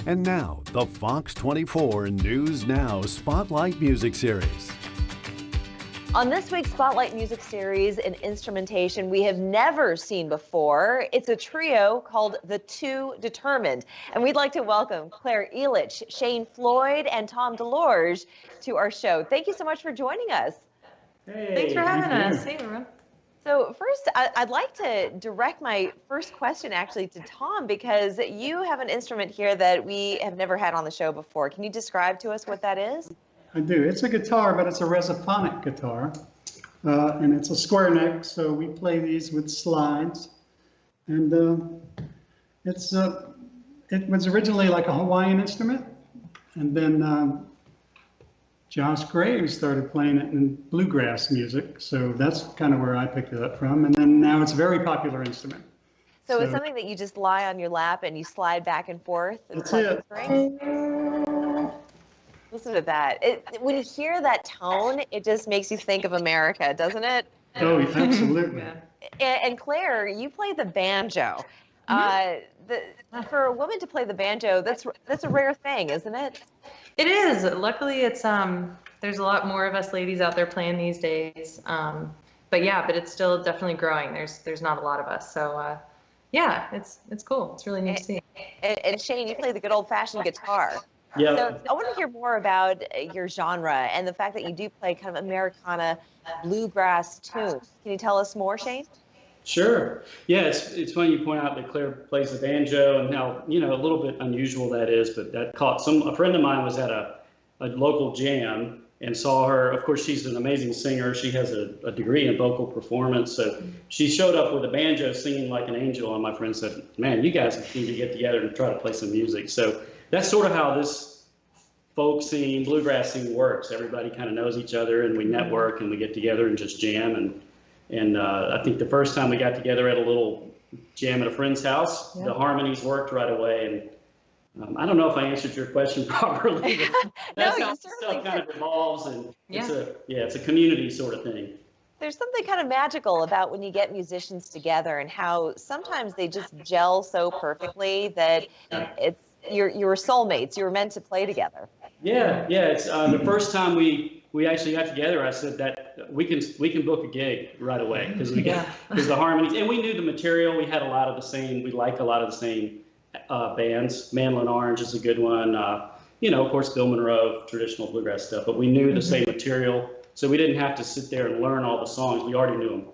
And now, the Fox 24 News Now Spotlight Music Series. On this week's Spotlight Music Series, an instrumentation we have never seen before. It's a trio called The Two Determined. And we'd like to welcome CLARE, ELICH, SHAYNE, FLOYD, and Tom DeLorge to our show. Thank you so much for joining us. Hey, thanks for having us. Hey, everyone. So first, I'd like to direct my first question actually to Tom, because you have an instrument here that we have never had on the show before. Can you describe to us what that is? I do. It's a guitar, but it's a resophonic guitar, and it's a square neck, so we play these with slides. And it was originally like a Hawaiian instrument, and then Josh Graves started playing it in bluegrass music, so that's kind of where I picked it up from. And then now it's a very popular instrument. So it's something that you just lie on your lap and you slide back and forth? And that's it. Listen to that. When you hear that tone, it just makes you think of America, doesn't it? Oh, absolutely. And CLARE, you play the banjo. For a woman to play the banjo, that's a rare thing, isn't it? It is. Luckily, it's there's a lot more of us ladies out there playing these days. But it's still definitely growing. There's not a lot of us. So yeah, it's cool. It's really neat to see. And Shane, you play the good old-fashioned guitar. Yeah. So I want to hear more about your genre and the fact that you do play kind of Americana bluegrass tunes. Can you tell us more, Shane? Sure. Yeah, it's funny you point out that CLARE plays the banjo and how, a little bit unusual that is, but that caught a friend of mine was at a local jam and saw her. Of course, she's an amazing singer. She has a degree in vocal performance. So she showed up with a banjo singing like an angel, and my friend said, man, you guys need to get together and try to play some music. So that's sort of how this folk scene, bluegrass scene works. Everybody kind of knows each other, and we network and we get together and just jam. And I think the first time we got together at a little jam at a friend's house, the harmonies worked right away. And I don't know if I answered your question properly. That's how stuff kind of evolves, and it's a community sort of thing. There's something kind of magical about when you get musicians together and how sometimes they just gel so perfectly that you're soulmates. You were meant to play together. Yeah. It's the first time we actually got together, I said that we can book a gig right away because the harmonies, and we knew the material. We had a lot of the same. We liked a lot of the same bands. Mandolin Orange is a good one. Of course, Bill Monroe, traditional bluegrass stuff. But we knew the same material, so we didn't have to sit there and learn all the songs. We already knew them.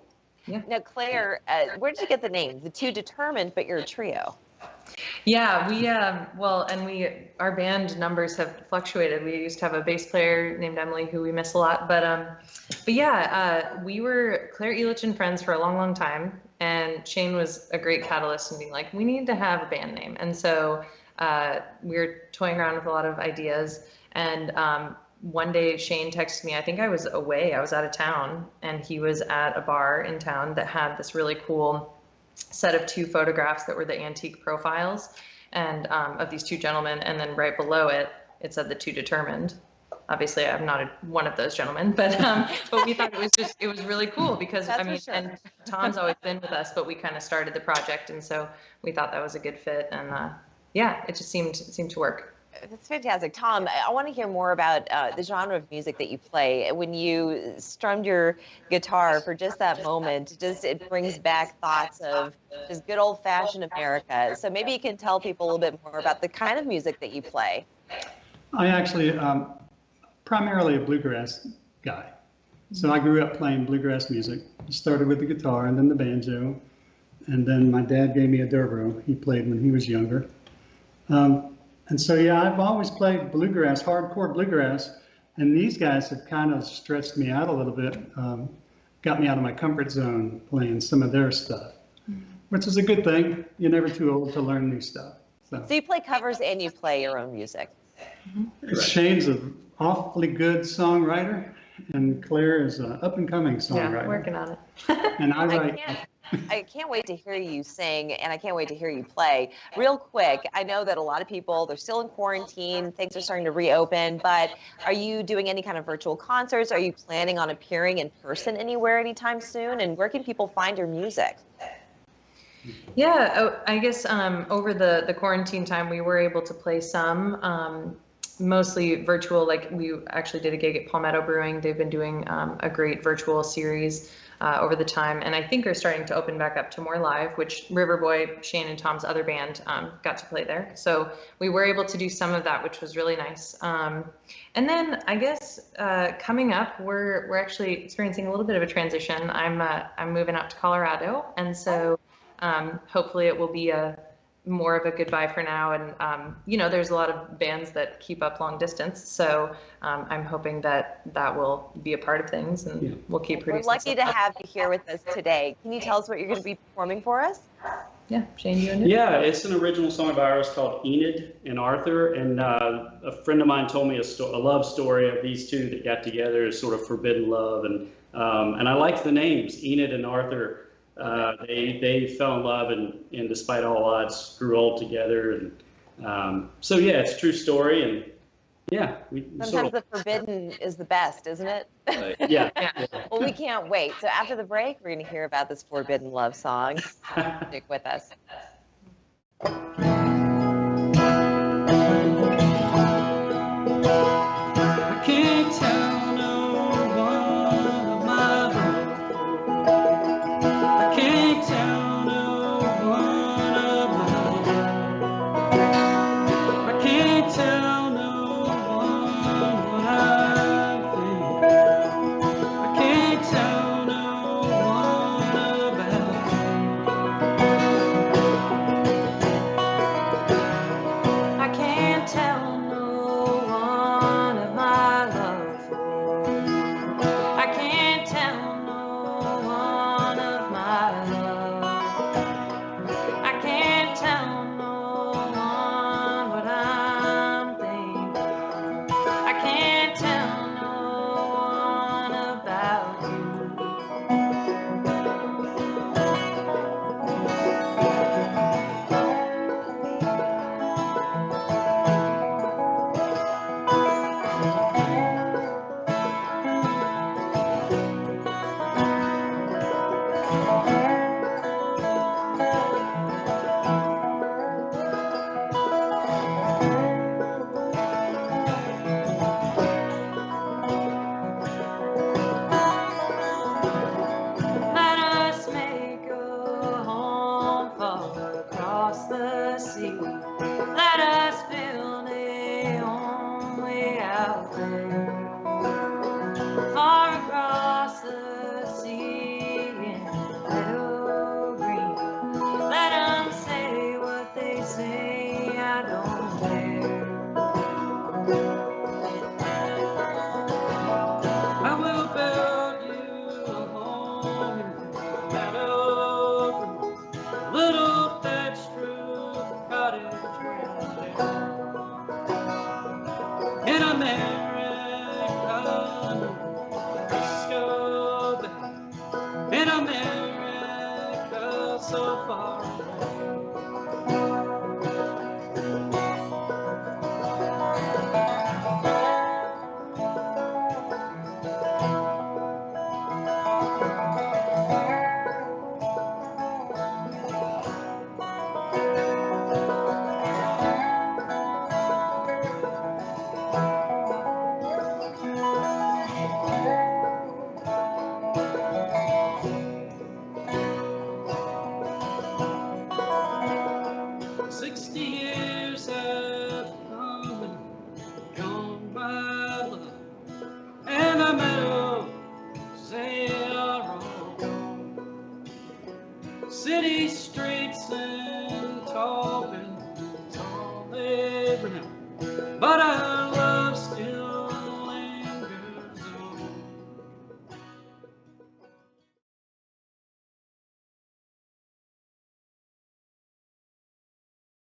Yeah. Now, CLARE, where did you get the name? The Two Determined, but you're a trio. Yeah, our band numbers have fluctuated. We used to have a bass player named Emily who we miss a lot, we were CLARE, ELICH, and friends for a long, long time, and Shane was a great catalyst in being like, we need to have a band name. And so we were toying around with a lot of ideas, and one day Shane texted me. I think I was away, I was out of town, and he was at a bar in town that had this really cool set of 2 photographs that were the antique profiles and of these 2 gentlemen, and then right below it said The Two Determined. Obviously I'm not one of those gentlemen, but we thought it was really cool because and Tom's always been with us, but we kind of started the project, and so we thought that was a good fit, and it just seemed to work. That's fantastic. Tom, I want to hear more about the genre of music that you play. When you strummed your guitar for just that moment, it brings back thoughts of just good old-fashioned America. So maybe you can tell people a little bit more about the kind of music that you play. I actually primarily a bluegrass guy. So I grew up playing bluegrass music. I started with the guitar and then the banjo. And then my dad gave me a dobro. He played when he was younger. And so, I've always played bluegrass, hardcore bluegrass, and these guys have kind of stretched me out a little bit, got me out of my comfort zone playing some of their stuff, which is a good thing. You're never too old to learn new stuff. So you play covers and you play your own music. Shane's an awfully good songwriter, and CLARE is an up-and-coming songwriter. Yeah, working on it. And I write. I can't wait to hear you sing, and I can't wait to hear you play. Real quick, I know that a lot of people, they're still in quarantine, things are starting to reopen, but are you doing any kind of virtual concerts? Are you planning on appearing in person anywhere anytime soon? And where can people find your music? Yeah, I guess over the quarantine time, we were able to play some, mostly virtual. Like we actually did a gig at Palmetto Brewing. They've been doing a great virtual series over the time, and I think are starting to open back up to more live, which Riverboy, Shane and Tom's other band got to play there. So we were able to do some of that, which was really nice. And then I guess coming up, we're actually experiencing a little bit of a transition. I'm moving out to Colorado, and so hopefully it will be more of a goodbye for now. And, you know, there's a lot of bands that keep up long distance. So I'm hoping that will be a part of things, and we'll keep producing. We're lucky to have you here with us today. Can you tell us what you're going to be performing for us? Yeah, Shane, you want to do it? Yeah, it's an original song of ours called Enid and Arthur. And a friend of mine told me a love story of these two that got together as sort of forbidden love. And I liked the names, Enid and Arthur. They fell in love and despite all odds grew old together, and so yeah, it's a true story. And yeah, sometimes the forbidden is the best, isn't it? Yeah. Well, we can't wait. So after the break, we're going to hear about this forbidden love song. Stick with us. I can't tell no one of my love. I can't tell no one of my love. I can't tell no one what I think. I can't tell no one about you. I can't tell no one of my love for you. I can't tell no one of my love. I can't tell no one what I'm thinking. I can't tell no one about you. Let us make a home far across the sea. Let us build a home way out there, far across the sea in meadow green. Let them say what they say, I don't care. I will build you a home in meadow green, little thatched roof, cottage ground in America, Frisco Bay, in America, so far away. City streets and tall buildings, all they bring out. But I